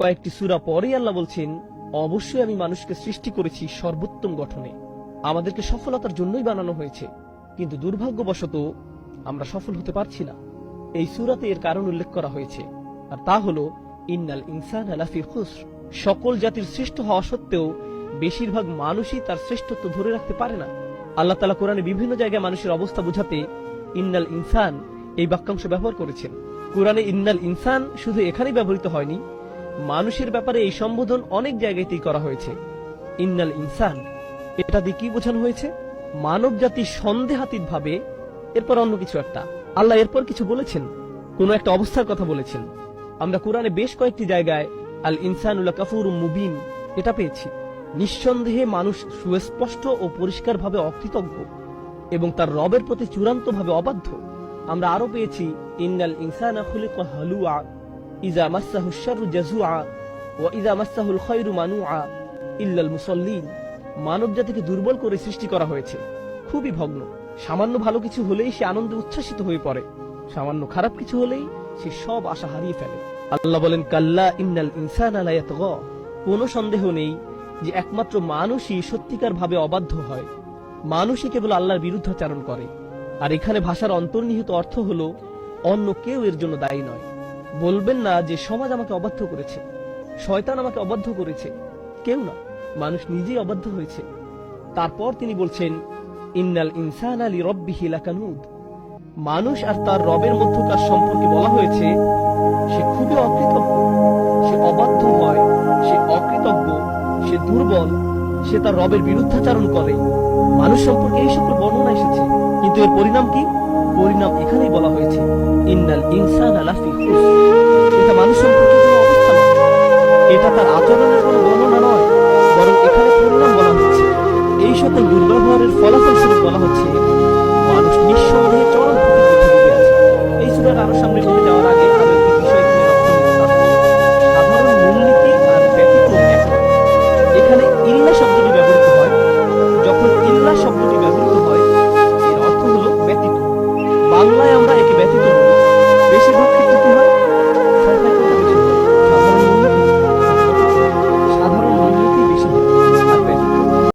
কয়েকটি সূরা পরেই আল্লাহ বলছেন, অবশ্যই আমি মানুষকে সৃষ্টি করেছি সর্বোত্তম গঠনে, আমাদেরকে সফলতার জন্যই বানানো হয়েছে, কিন্তু দুর্ভাগ্যবশত আমরা সফল হতে পারছি না। এই সূরাতে এর কারণ উল্লেখ করা হয়েছে, আর তা হলো ইন্নাল ইনসানা লাফি খুসর। সকল জাতির শ্রেষ্ঠ হওয়া সত্ত্বেও বেশিরভাগ মানুষই তার শ্রেষ্ঠত্ব ধরে রাখতে পারে না। আল্লাহ তাআলা কোরআনে বিভিন্ন জায়গায় মানুষের অবস্থা বোঝাতে ইন্নাল ইনসান এই বাক্যাংশ ব্যবহার করেছেন। কোরআনে ইন্নাল ইনসান শুধু এখানেই ব্যবহৃত হয়নি, মানুষের ব্যাপারে এই সম্বোধন অনেক জায়গাতেই করা হয়েছে। ইন্নাল ইনসান, এটা দিয়ে কি বোঝানো হয়েছে? মানব জাতি সন্দেহাতীত ভাবে এরপর অন্য কিছু একটা, আল্লাহ এরপর কিছু বলেছেন, কোন একটা অবস্থার কথা বলেছেন। আমরা কোরআনে বেশ কয়েকটি জায়গায় আল ইনসানুল কাফুরুম মুবিন এটা পেয়েছি। নিঃসন্দেহে মানুষ সুস্পষ্ট ও পরিষ্কার ভাবে অকৃতজ্ঞ এবং তার রবের প্রতি চূড়ান্ত ভাবে অবাধ্য। আমরা আরো পেয়েছি ইন্নাল ইনসানা খুলিকা হালুআ ইযা মাসসাহুশ শাররু জাযুআ ওয়া ইযা মাসসাহুল খায়রু মানুআ ইল্লাল মুসাল্লিন। মানব জাতিকে দুর্বল করে সৃষ্টি করা হয়েছে, খুবই ভগ্ন। সামান্য ভালো কিছু হলেই সে আনন্দে উচ্ছ্বাসিত হয়ে পড়ে, সামান্য খারাপ কিছু হলেই সে সব আশা হারিয়ে ফেলে। আল্লাহ বলেন, কাল্লা ইন্নাল ইনসানা লা ইয়াতগা। কোনো সন্দেহ নেই যে একমাত্র মানুষই সত্যিকার ভাবে অবাধ্য হয়, মানুষই কেবল আল্লাহর বিরুদ্ধাচারণ করে। আর এখানে ভাষার অন্তর্নিহিত অর্থ হলো অন্য কেউ এর জন্য দায়ী নয়। বলবেন না যে সমাজ আমাকে অবাধ্য করেছে, শয়তান আমাকে অবাধ্য করেছে, কেউ না, মানুষ নিজেই অবাধ্য হয়েছে। তারপর তিনি বলছেন, ইন্নাল ইনসানা লিরাব্বিহি লাকানুদ। মানুষ আর তার রবের মধ্যকার সম্পর্কে বলা হয়েছে সে খুবই অকৃতজ্ঞ, সে অবাধ্য হয়, সে অকৃতজ্ঞ, সে দুর্বল, সে তার রবের বিরুদ্ধাচারণ করে। মানুষ সম্পর্কে এই সকল বর্ণনা এসেছে, কিন্তু এর পরিণাম কি? পরিণাম এখানেই বলা হয়েছে, ইন্নাল ইনসানা লাফি খুসর। এটা মানুষ সম্পর্কে কোনো অবস্থা নয়, এটা তার আচরণের কোনো